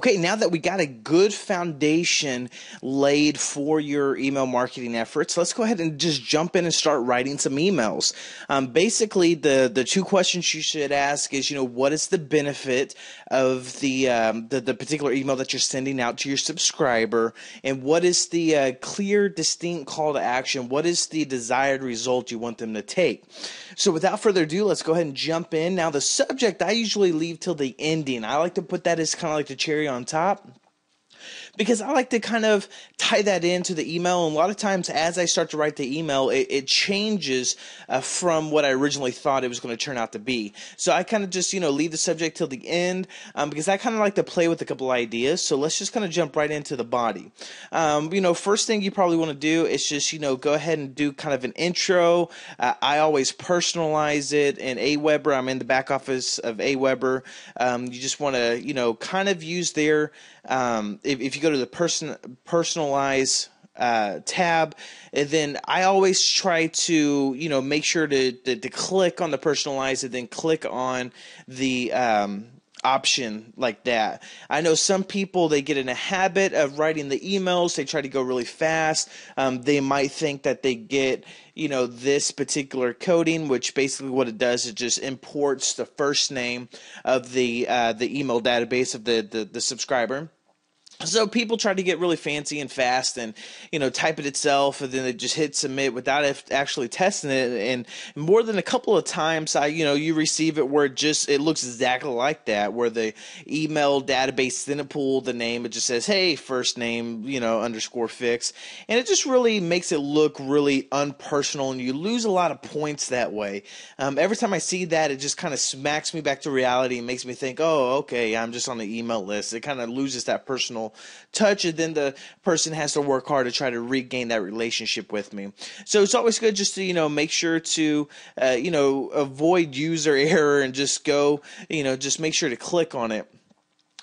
Okay, now that we got a good foundation laid for your email marketing efforts, let's go ahead and just jump in and start writing some emails. Basically, the two questions you should ask is, what is the benefit of the particular email that you're sending out to your subscriber, and what is the clear, distinct call to action? What is the desired result you want them to take? So without further ado, let's go ahead and jump in. Now, the subject I usually leave till the ending. I like to put that as kind of like the cherry on top, because I like to kind of tie that into the email. And a lot of times as I start to write the email, it changes from what I originally thought it was going to turn out to be. So I kind of just, leave the subject till the end because I kind of like to play with a couple ideas. So let's just kind of jump right into the body. First thing you probably want to do is just, go ahead and do kind of an intro. I always personalize it in Aweber. I'm in the back office of Aweber. You just want to, kind of use their, if you go to the personalize tab, and then I always try to make sure to click on the personalize and then click on the option like that. I know some people, they get in a habit of writing the emails. They try to go really fast. They might think that they get this particular coding, which basically what it does is just imports the first name of the email database of the subscriber. So people try to get really fancy and fast and, type it itself, and then they just hit submit without actually testing it. And more than a couple of times, you receive it where it looks exactly like that, where the email database didn't pull the name. It just says, hey, first name, underscore fix. And it just really makes it look really unpersonal, and you lose a lot of points that way. Every time I see that, it just kind of smacks me back to reality and makes me think, oh, okay, I'm just on the email list. It kind of loses that personal touch, and then the person has to work hard to try to regain that relationship with me. So it's always good just to make sure to avoid user error and just go just make sure to click on it.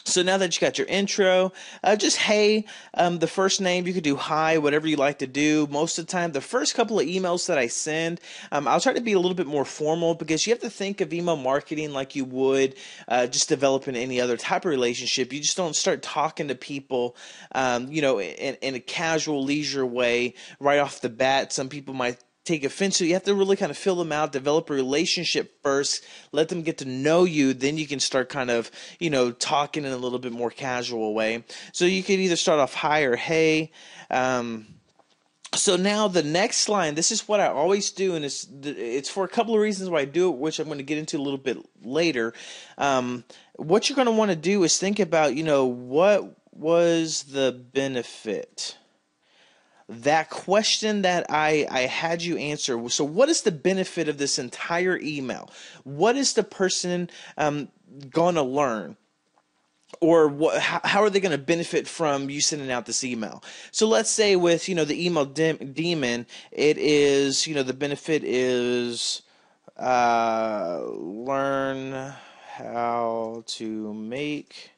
So now that you got your intro, just hey, the first name, you could do hi, whatever you like to do. Most of the time, the first couple of emails that I send, I'll try to be a little bit more formal, because you have to think of email marketing like you would just developing any other type of relationship. You just don't start talking to people, in a casual, leisure way right off the bat. Some people might take offense. So you have to really kind of fill them out, develop a relationship first, let them get to know you. Then you can start kind of, talking in a little bit more casual way. So you could either start off hi or hey. So now the next line, this is what I always do, and it's for a couple of reasons why I do it, which I'm going to get into a little bit later. What you're going to want to do is think about, what was the benefit? That question that I had you answer. So what is the benefit of this entire email? What is the person going to learn? Or how are they going to benefit from you sending out this email? So let's say with, the email demon, it is, the benefit is learn how to make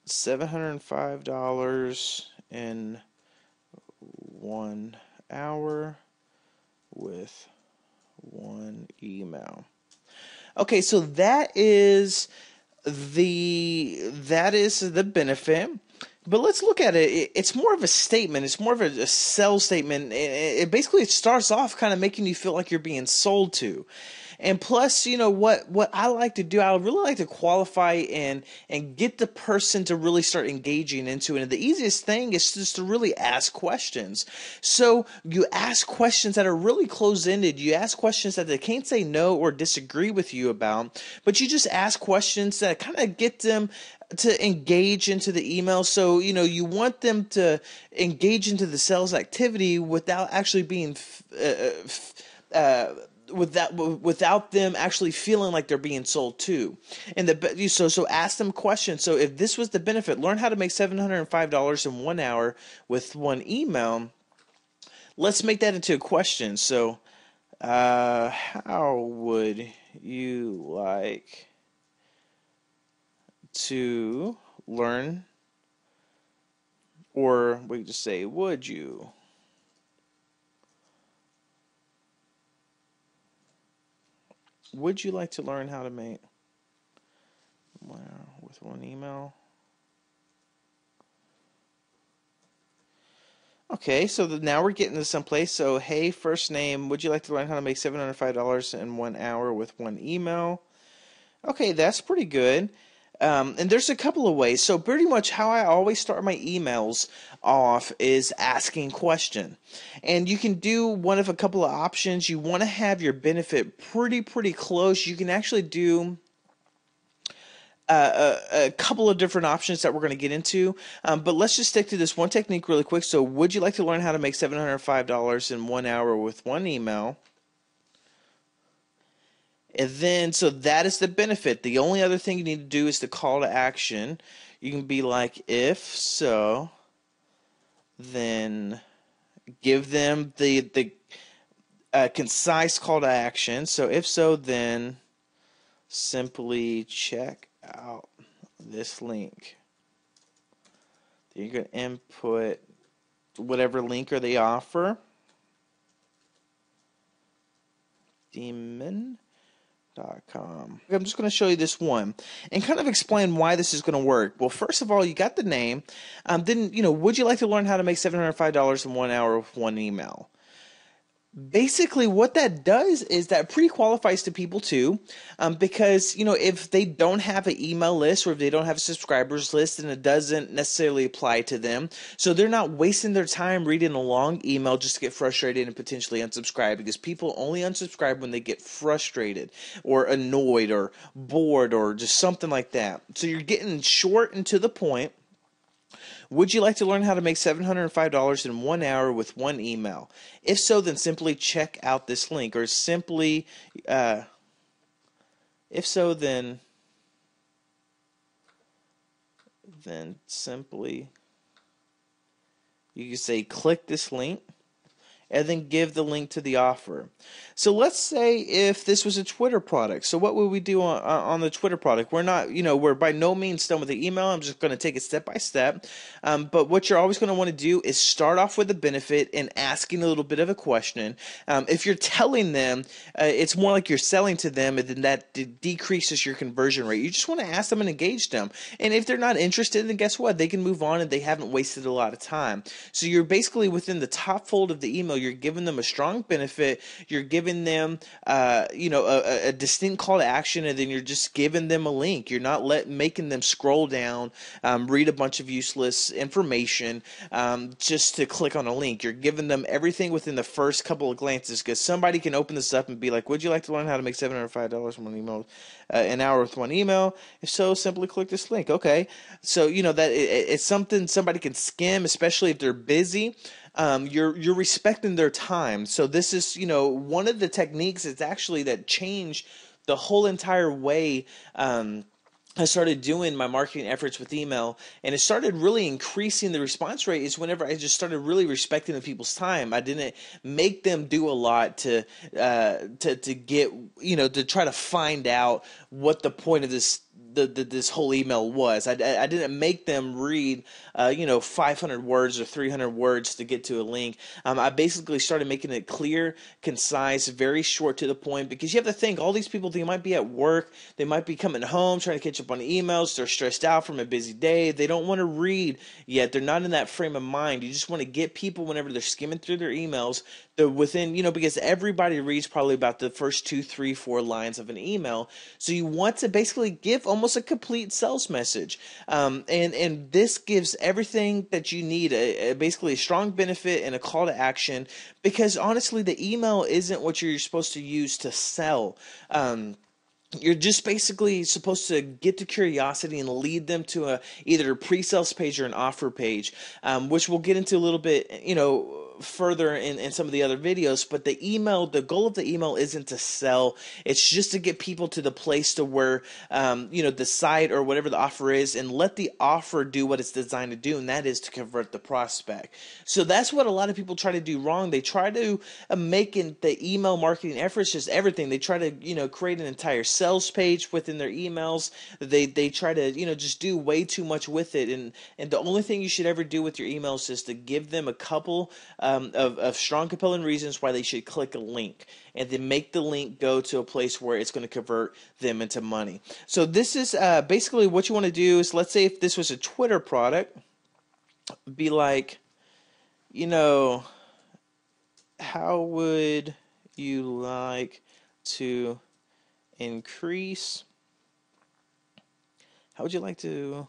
$705 in 1 hour with one email. Okay, so that is the benefit. But let's look at it. It's more of a statement. It's more of a sell statement. It basically starts off kind of making you feel like you're being sold to. And plus, what I like to do, I really like to qualify and get the person to really start engaging into it. And the easiest thing is just to really ask questions. So you ask questions that are really close-ended. You ask questions that they can't say no or disagree with you about, but you just ask questions that kind of get them to engage into the email. So, you want them to engage into the sales activity without actually being without them actually feeling like they're being sold to. And so ask them questions. So if this was the benefit, learn how to make $705 in 1 hour with one email. Let's make that into a question. So how would you like to learn, or we could just say, would you like to learn how to make, with one email Okay, so now we're getting to someplace. So, hey, first name, would you like to learn how to make $705 in 1 hour with one email? Okay, that's pretty good. And there's a couple of ways. So pretty much how I always start my emails off is asking question. And you can do one of a couple of options. You want to have your benefit pretty close. You can actually do a couple of different options that we're going to get into, but let's just stick to this one technique really quick. So would you like to learn how to make $705 in 1 hour with one email? And then, so that is the benefit. The only other thing you need to do is the call to action. You can be like, if so, then give them the concise call to action. So if so, then simply check out this link. You can input whatever link or they offer. Demon.com. I'm just going to show you this one and kind of explain why this is going to work. Well, first of all, you got the name. Then, would you like to learn how to make $705 in 1 hour with one email? Basically, what that does is that pre-qualifies to people too, because if they don't have an email list or if they don't have a subscribers list, then it doesn't necessarily apply to them. So they're not wasting their time reading a long email just to get frustrated and potentially unsubscribe, because people only unsubscribe when they get frustrated or annoyed or bored or just something like that. So you're getting short and to the point. Would you like to learn how to make $705 in 1 hour with one email? If so, then simply check out this link, or simply, if so, then simply, you can say click this link, and then give the link to the offer. So let's say if this was a Twitter product. So what would we do on the Twitter product? We're not, we're by no means done with the email. I'm just going to take it step by step. But what you're always going to want to do is start off with a benefit and asking a little bit of a question. If you're telling them, it's more like you're selling to them, and then that decreases your conversion rate. You just want to ask them and engage them. And if they're not interested, then guess what? They can move on and they haven't wasted a lot of time. So you're basically within the top fold of the email. You're giving them a strong benefit. You're giving them, a distinct call to action, and then you're just giving them a link. You're not making them scroll down, read a bunch of useless information, just to click on a link. You're giving them everything within the first couple of glances, because somebody can open this up and be like, "Would you like to learn how to make $705 from one email, an hour with one email? If so, simply click this link." Okay, so that it's something somebody can skim, especially if they're busy. You're respecting their time. So this is, one of the techniques is actually that changed the whole entire way I started doing my marketing efforts with email, and it started really increasing the response rate is whenever I just started really respecting the people's time. I didn't make them do a lot to get, to try to find out what the point of this whole email was. I didn't make them read 500 words or 300 words to get to a link. I basically started making it clear, concise, very short to the point, because you have to think, all these people, they might be at work, they might be coming home trying to catch up on emails, they're stressed out from a busy day, they don't want to read yet, they're not in that frame of mind. You just want to get people, whenever they're skimming through their emails, they're within, because everybody reads probably about the first 2, 3, 4 lines of an email. So you want to basically give almost a complete sales message. And this gives everything that you need, basically a strong benefit and a call to action, because honestly, the email isn't what you're supposed to use to sell. You're just basically supposed to get the curiosity and lead them to either a pre-sales page or an offer page, which we'll get into a little bit, further in some of the other videos. But the goal of the email isn't to sell. It's just to get people to the place to where, the site or whatever the offer is, and let the offer do what it's designed to do, and that is to convert the prospect. So that's what a lot of people try to do wrong. They try to make the email marketing efforts just everything. They try to, create an entire sales page within their emails. They try to, just do way too much with it. And the only thing you should ever do with your emails is to give them a couple of strong, compelling reasons why they should click a link, and then make the link go to a place where it's going to convert them into money. So this is basically what you want to do is, let's say if this was a Twitter product, be like, you know, how would you like to increase? How would you like to?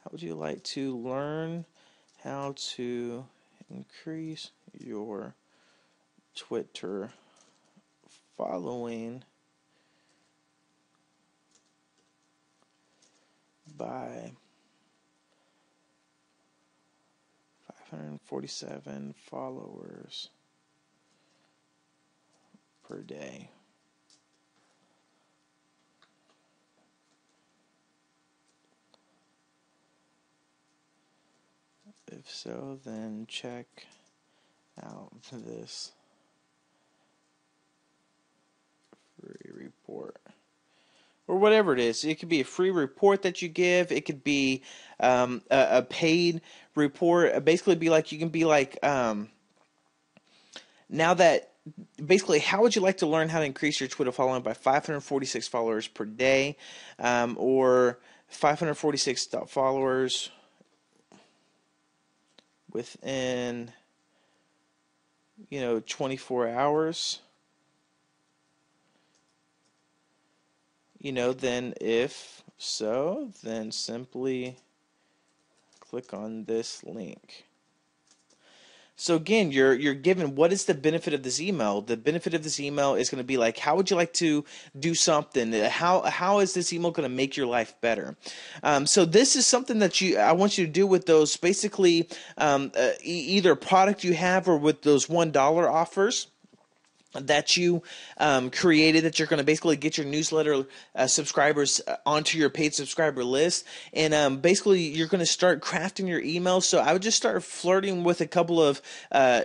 How would you like to learn how to increase your Twitter following by 547 followers per day? If so, then check out this free report. Or whatever it is. It could be a free report that you give. It could be a paid report. Basically, be like, you can be like, now that, basically, how would you like to learn how to increase your Twitter following by 546 followers per day, or 546 followers within 24 hours? Then if so, then simply click on this link. So again, you're given, what is the benefit of this email? The benefit of this email is going to be like, how would you like to do something? How is this email going to make your life better? So this is something that I want you to do with those, basically either a product you have or with those $1 offers that you created, that you're going to basically get your newsletter subscribers onto your paid subscriber list. And basically you're going to start crafting your emails. So I would just start flirting with a couple of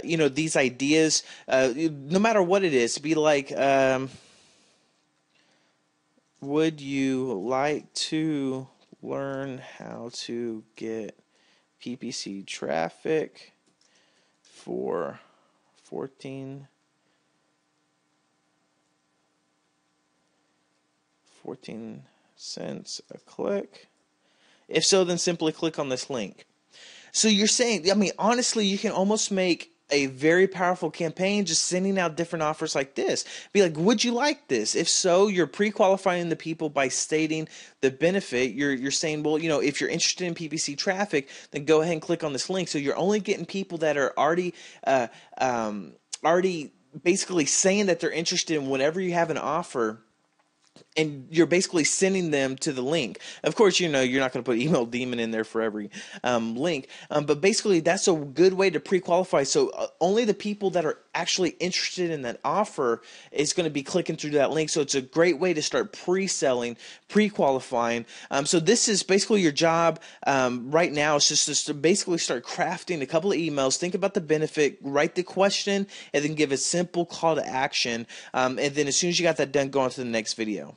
these ideas, no matter what it is. Be like, would you like to learn how to get PPC traffic for 14 cents a click? If so, then simply click on this link. So you're saying, I mean, honestly, you can almost make a very powerful campaign just sending out different offers like this. Be like, would you like this? If so, you're pre-qualifying the people by stating the benefit. You're saying, well, if you're interested in PPC traffic, then go ahead and click on this link. So you're only getting people that are already basically saying that they're interested in whatever you have an offer, and you're basically sending them to the link. Of course, you're not going to put email demon in there for every link, but basically that's a good way to pre-qualify. So only the people that are actually interested in that offer is going to be clicking through that link. So it's a great way to start pre-selling, pre-qualifying. So this is basically your job right now. It's just to basically start crafting a couple of emails, think about the benefit, write the question, and then give a simple call to action. And then as soon as you got that done, go on to the next video.